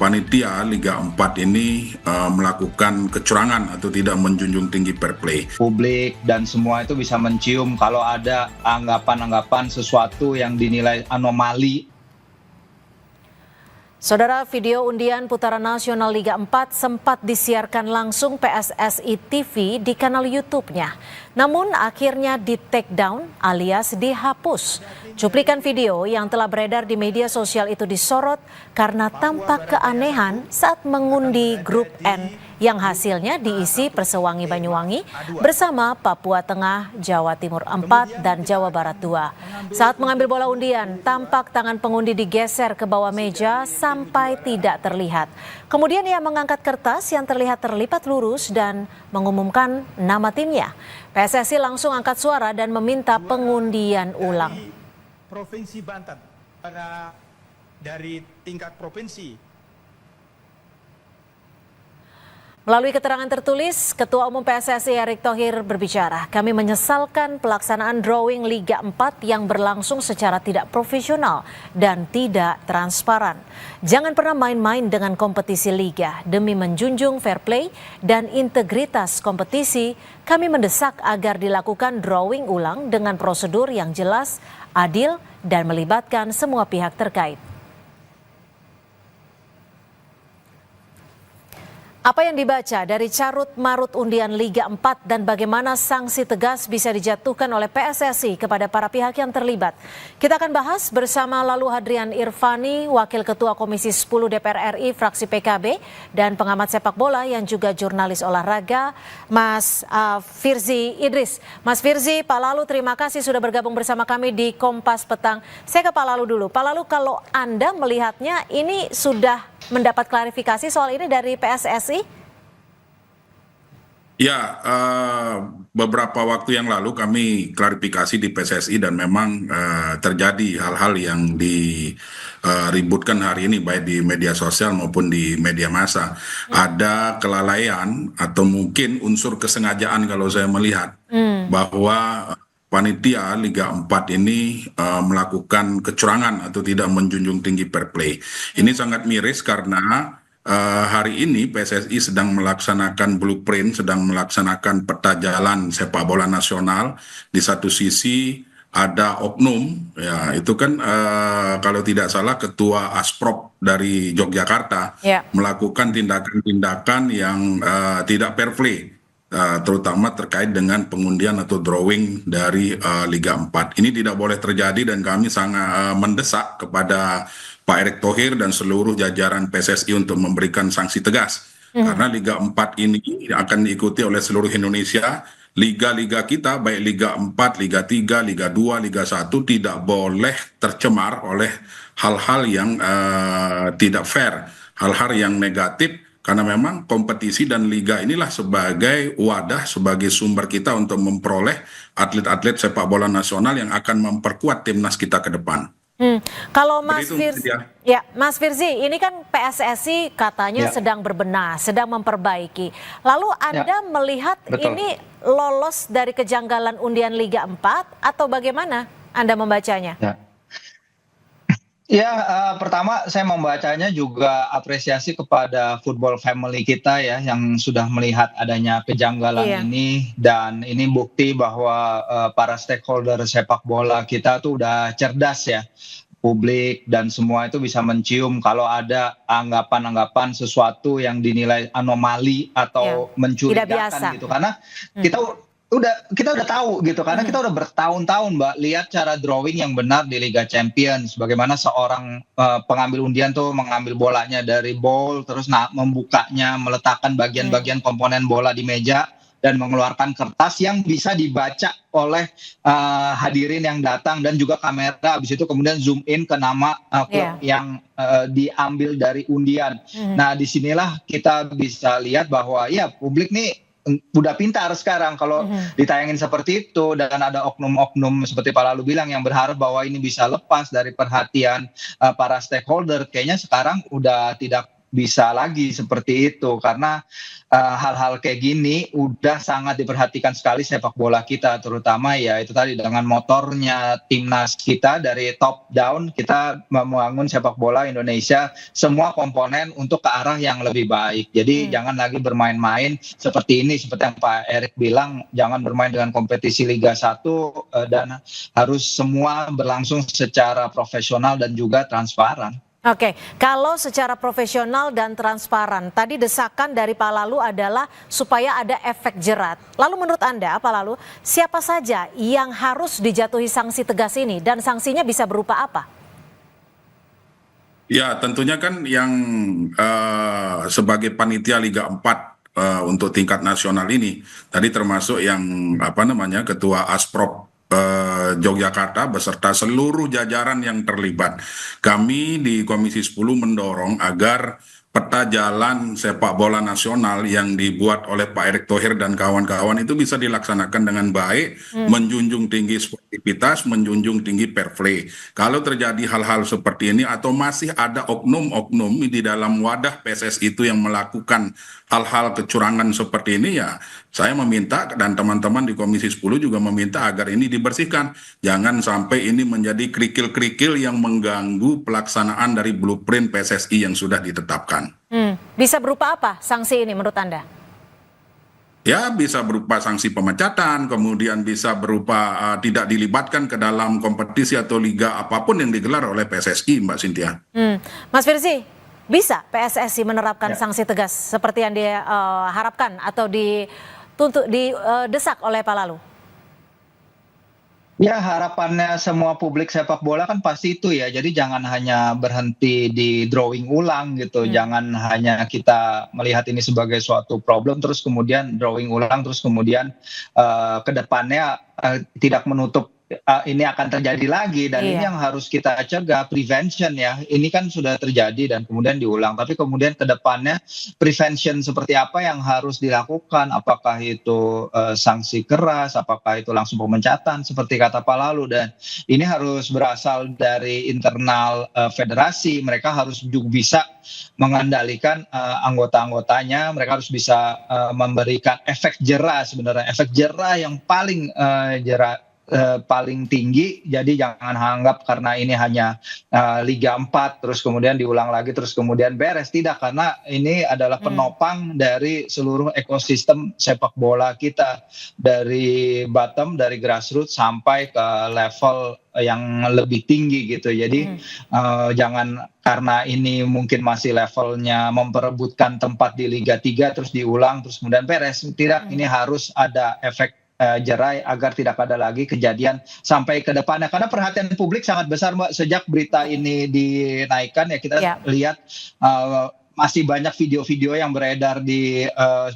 panitia Liga 4 ini melakukan kecurangan atau tidak menjunjung tinggi fair play. Publik dan semua itu bisa mencium kalau ada anggapan-anggapan sesuatu yang dinilai anomali. Saudara, video undian putaran nasional Liga 4 sempat disiarkan langsung PSSI TV di kanal YouTube-nya. Namun akhirnya di take down alias dihapus. Cuplikan video yang telah beredar di media sosial itu disorot karena tampak keanehan saat mengundi grup N yang hasilnya diisi Persewangi Banyuwangi bersama Papua Tengah, Jawa Timur 4, dan Jawa Barat 2. Saat mengambil bola undian, tampak tangan pengundi digeser ke bawah meja sampai tidak terlihat. Kemudian ia mengangkat kertas yang terlihat terlipat lurus dan mengumumkan nama timnya. PSSI langsung angkat suara dan meminta pengundian ulang. Provinsi Banten dari tingkat provinsi. Melalui keterangan tertulis, Ketua Umum PSSI Erick Thohir berbicara, kami menyesalkan pelaksanaan drawing Liga 4 yang berlangsung secara tidak profesional dan tidak transparan. Jangan pernah main-main dengan kompetisi Liga. Demi menjunjung fair play dan integritas kompetisi, kami mendesak agar dilakukan drawing ulang dengan prosedur yang jelas, adil, dan melibatkan semua pihak terkait. Apa yang dibaca dari carut-marut undian Liga 4 dan bagaimana sanksi tegas bisa dijatuhkan oleh PSSI kepada para pihak yang terlibat? Kita akan bahas bersama Lalu Hadrian Irvani, Wakil Ketua Komisi 10 DPR RI fraksi PKB dan pengamat sepak bola yang juga jurnalis olahraga, Mas Firzi Idris. Mas Firzi, Pak Lalu, terima kasih sudah bergabung bersama kami di Kompas Petang. Saya ke Pak Lalu dulu. Pak Lalu, kalau Anda melihatnya ini sudah mendapat klarifikasi soal ini dari PSSI? Ya, beberapa waktu yang lalu kami klarifikasi di PSSI dan memang terjadi hal-hal yang diributkan hari ini baik di media sosial maupun di media massa. Ada kelalaian atau mungkin unsur kesengajaan kalau saya melihat bahwa panitia Liga 4 ini melakukan kecurangan atau tidak menjunjung tinggi fair play. Ini sangat miris karena hari ini PSSI sedang melaksanakan blueprint, sedang melaksanakan peta jalan sepak bola nasional. Di satu sisi ada oknum, ya itu kan kalau tidak salah Ketua Asprop dari Yogyakarta melakukan tindakan-tindakan yang tidak fair play. Terutama terkait dengan pengundian atau drawing dari Liga 4. Ini tidak boleh terjadi dan kami sangat mendesak kepada Pak Erick Thohir dan seluruh jajaran PSSI untuk memberikan sanksi tegas. Karena Liga 4 ini akan diikuti oleh seluruh Indonesia. Liga-liga kita baik Liga 4, Liga 3, Liga 2, Liga 1 tidak boleh tercemar oleh hal-hal yang tidak fair, hal-hal yang negatif. Karena memang kompetisi dan liga inilah sebagai wadah, sebagai sumber kita untuk memperoleh atlet-atlet sepak bola nasional yang akan memperkuat timnas kita ke depan. Kalau Mas Firzi, Mas Firzi, ini kan PSSI katanya sedang berbenah, sedang memperbaiki. Lalu Anda melihat ini lolos dari kejanggalan undian Liga 4 atau bagaimana Anda membacanya? Pertama saya membacanya juga apresiasi kepada football family kita ya yang sudah melihat adanya kejanggalan ini, dan ini bukti bahwa para stakeholder sepak bola kita tuh udah cerdas ya. Publik dan semua itu bisa mencium kalau ada anggapan-anggapan sesuatu yang dinilai anomali atau mencurigakan gitu, karena kita udah tahu gitu, karena kita udah bertahun-tahun Mbak lihat cara drawing yang benar di Liga Champions, bagaimana seorang pengambil undian tuh mengambil bolanya dari bowl, terus membukanya, meletakkan bagian-bagian komponen bola di meja dan mengeluarkan kertas yang bisa dibaca oleh hadirin yang datang, dan juga kamera habis itu kemudian zoom in ke nama klub yang diambil dari undian. Nah disinilah kita bisa lihat bahwa ya publik nih udah pintar sekarang kalau ditayangin seperti itu, dan ada oknum-oknum seperti Pak Lalu bilang yang berharap bahwa ini bisa lepas dari perhatian para stakeholder. Kayaknya sekarang udah tidak bisa lagi seperti itu karena hal-hal kayak gini udah sangat diperhatikan sekali sepak bola kita, terutama ya itu tadi dengan motornya timnas kita dari top down kita membangun sepak bola Indonesia semua komponen untuk ke arah yang lebih baik. Jadi jangan lagi bermain-main seperti ini, seperti yang Pak Erik bilang, jangan bermain dengan kompetisi Liga 1 dan harus semua berlangsung secara profesional dan juga transparan. Oke, kalau secara profesional dan transparan, tadi desakan dari Pak Lalu adalah supaya ada efek jerat. Lalu menurut Anda, Pak Lalu, siapa saja yang harus dijatuhi sanksi tegas ini dan sanksinya bisa berupa apa? Ya, tentunya kan yang sebagai panitia Liga 4 untuk tingkat nasional ini, tadi termasuk yang Ketua Asprop Yogyakarta beserta seluruh jajaran yang terlibat. Kami di Komisi 10 mendorong agar peta jalan sepak bola nasional yang dibuat oleh Pak Erick Thohir dan kawan-kawan itu bisa dilaksanakan dengan baik, menjunjung tinggi sportivitas, menjunjung tinggi fair play. Kalau terjadi hal-hal seperti ini atau masih ada oknum-oknum di dalam wadah PSSI itu yang melakukan hal-hal kecurangan seperti ini, ya saya meminta dan teman-teman di Komisi 10 juga meminta agar ini dibersihkan. Jangan sampai ini menjadi kerikil-kerikil yang mengganggu pelaksanaan dari blueprint PSSI yang sudah ditetapkan. Bisa berupa apa sanksi ini menurut Anda? Ya, bisa berupa sanksi pemecatan, kemudian bisa berupa tidak dilibatkan ke dalam kompetisi atau liga apapun yang digelar oleh PSSI, Mbak Cynthia. Mas Firzi, bisa PSSI menerapkan sanksi tegas seperti yang diharapkan atau didesak oleh Pak Lalu? Ya, harapannya semua publik sepak bola kan pasti itu ya. Jadi jangan hanya berhenti di drawing ulang gitu. Jangan hanya kita melihat ini sebagai suatu problem terus kemudian drawing ulang terus kemudian ke depannya tidak menutup ini akan terjadi lagi dan ini yang harus kita cegah, prevention ya. Ini kan sudah terjadi dan kemudian diulang, tapi kemudian ke depannya prevention seperti apa yang harus dilakukan, apakah itu sanksi keras, apakah itu langsung pemecatan seperti kata Pak Lalu, dan ini harus berasal dari internal federasi. Mereka harus juga bisa mengendalikan anggota-anggotanya, mereka harus bisa memberikan efek jerah, sebenarnya efek jerah yang paling paling tinggi. Jadi jangan anggap karena ini hanya Liga 4 terus kemudian diulang lagi terus kemudian beres, tidak, karena ini adalah penopang dari seluruh ekosistem sepak bola kita dari bottom, dari grassroots sampai ke level yang lebih tinggi gitu. Jadi jangan karena ini mungkin masih levelnya memperebutkan tempat di Liga 3 terus diulang terus kemudian beres, tidak. Ini harus ada efek jerai agar tidak ada lagi kejadian sampai ke depannya, karena perhatian publik sangat besar, Mbak. Sejak berita ini dinaikkan ya kita lihat masih banyak video-video yang beredar di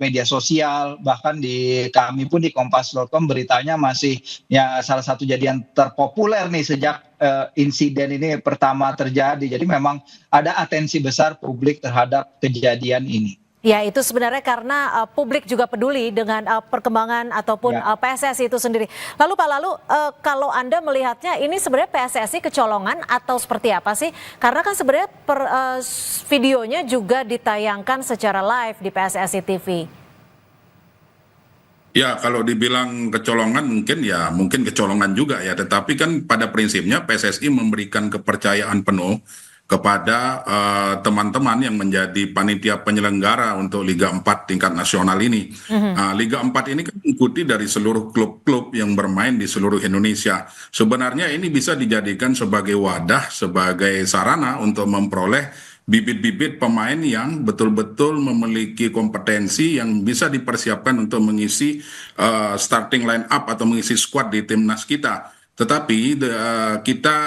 media sosial, bahkan di kami pun di Kompas.com beritanya masih ya salah satu jadian terpopuler nih sejak insiden ini pertama terjadi. Jadi memang ada atensi besar publik terhadap kejadian ini. Ya, itu sebenarnya karena publik juga peduli dengan perkembangan ataupun PSSI itu sendiri. Lalu Pak Lalu, kalau Anda melihatnya ini sebenarnya PSSI kecolongan atau seperti apa sih? Karena kan sebenarnya videonya juga ditayangkan secara live di PSSI TV. Ya, kalau dibilang kecolongan mungkin kecolongan juga ya. Tetapi kan pada prinsipnya PSSI memberikan kepercayaan penuh kepada teman-teman yang menjadi panitia penyelenggara untuk Liga 4 tingkat nasional ini. Liga 4 ini kan mengikuti dari seluruh klub-klub yang bermain di seluruh Indonesia. Sebenarnya ini bisa dijadikan sebagai wadah, sebagai sarana untuk memperoleh bibit-bibit pemain yang betul-betul memiliki kompetensi yang bisa dipersiapkan untuk mengisi starting line up atau mengisi squad di timnas kita. Tetapi kita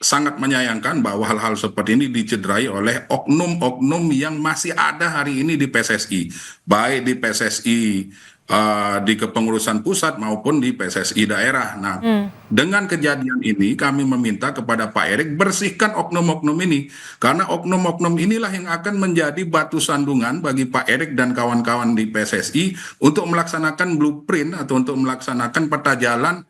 sangat menyayangkan bahwa hal-hal seperti ini dicederai oleh oknum-oknum yang masih ada hari ini di PSSI, baik di PSSI di kepengurusan pusat maupun di PSSI daerah. Nah, dengan kejadian ini kami meminta kepada Pak Erick bersihkan oknum-oknum ini, karena oknum-oknum inilah yang akan menjadi batu sandungan bagi Pak Erick dan kawan-kawan di PSSI untuk melaksanakan blueprint atau untuk melaksanakan peta jalan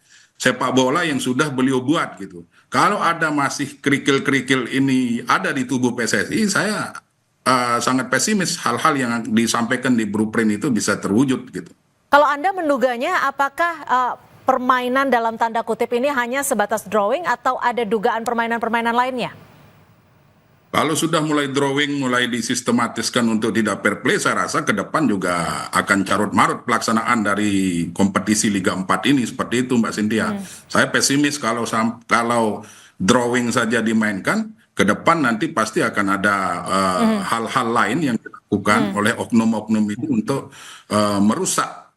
sepak bola yang sudah beliau buat gitu. Kalau ada masih kerikil-kerikil ini ada di tubuh PSSI, saya sangat pesimis hal-hal yang disampaikan di blueprint itu bisa terwujud gitu. Kalau Anda menduganya, apakah permainan dalam tanda kutip ini hanya sebatas drawing atau ada dugaan permainan-permainan lainnya? Kalau sudah mulai drawing, mulai disistematiskan untuk tidak fair play, saya rasa ke depan juga akan carut-marut pelaksanaan dari kompetisi Liga 4 ini. Seperti itu Mbak Cynthia. Saya pesimis kalau drawing saja dimainkan, ke depan nanti pasti akan ada hal-hal lain yang dilakukan oleh oknum-oknum ini untuk merusak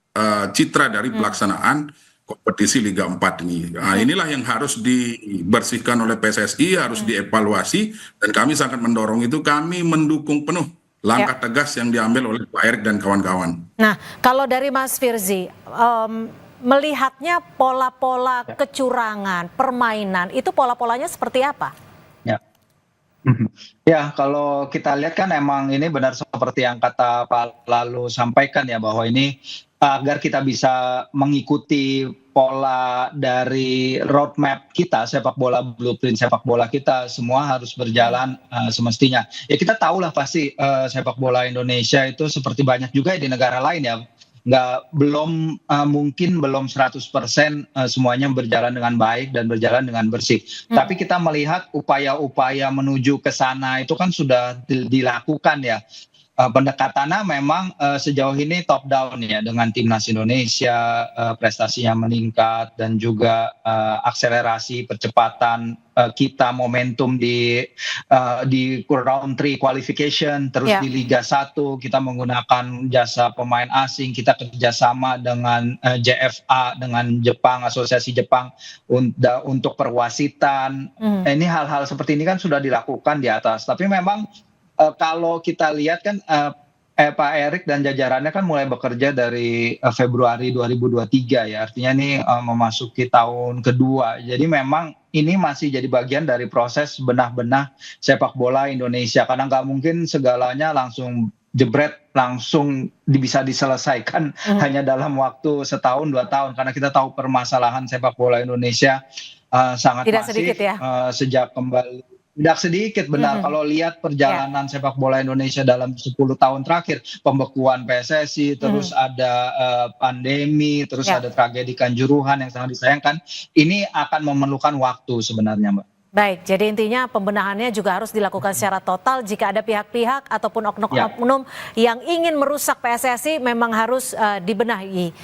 citra dari pelaksanaan kompetisi Liga 4 ini. Nah, inilah yang harus dibersihkan oleh PSSI, harus dievaluasi, dan kami sangat mendorong itu. Kami mendukung penuh langkah tegas yang diambil oleh Pak Erick dan kawan-kawan. Nah, kalau dari Mas Firzi, melihatnya pola-pola kecurangan, permainan, itu pola-polanya seperti apa? Ya. Ya, kalau kita lihat kan emang ini benar seperti yang kata Pak Lalu sampaikan ya, bahwa ini agar kita bisa mengikuti pola dari roadmap kita, sepak bola, blueprint sepak bola kita, semua harus berjalan semestinya. Ya kita tahulah pasti sepak bola Indonesia itu seperti banyak juga di negara lain ya, mungkin belum 100% semuanya berjalan dengan baik dan berjalan dengan bersih. Tapi kita melihat upaya-upaya menuju ke sana itu kan sudah dilakukan ya. Pendekatannya memang sejauh ini top down ya, dengan timnas Indonesia prestasinya meningkat, dan juga akselerasi percepatan kita momentum di round 3 qualification, terus di Liga 1 kita menggunakan jasa pemain asing, kita kerjasama dengan JFA, dengan Jepang, Asosiasi Jepang untuk perwasitan. Ini hal-hal seperti ini kan sudah dilakukan di atas, tapi memang kalau kita lihat kan Pak Erick dan jajarannya kan mulai bekerja dari Februari 2023 ya, artinya ini memasuki tahun kedua. Jadi memang ini masih jadi bagian dari proses benah-benah sepak bola Indonesia, karena nggak mungkin segalanya langsung jebret, langsung bisa diselesaikan hanya dalam waktu setahun 2 tahun, karena kita tahu permasalahan sepak bola Indonesia sangat Tidak masif sedikit ya. sejak kembali. Tidak sedikit, benar. Kalau lihat perjalanan sepak bola Indonesia dalam 10 tahun terakhir, pembekuan PSSI, terus ada pandemi, terus ada tragedi Kanjuruhan yang sangat disayangkan. Ini akan memerlukan waktu sebenarnya, Mbak. Baik, jadi intinya pembenahannya juga harus dilakukan secara total. Jika ada pihak-pihak ataupun oknum-oknum yang ingin merusak PSSI, memang harus dibenahi.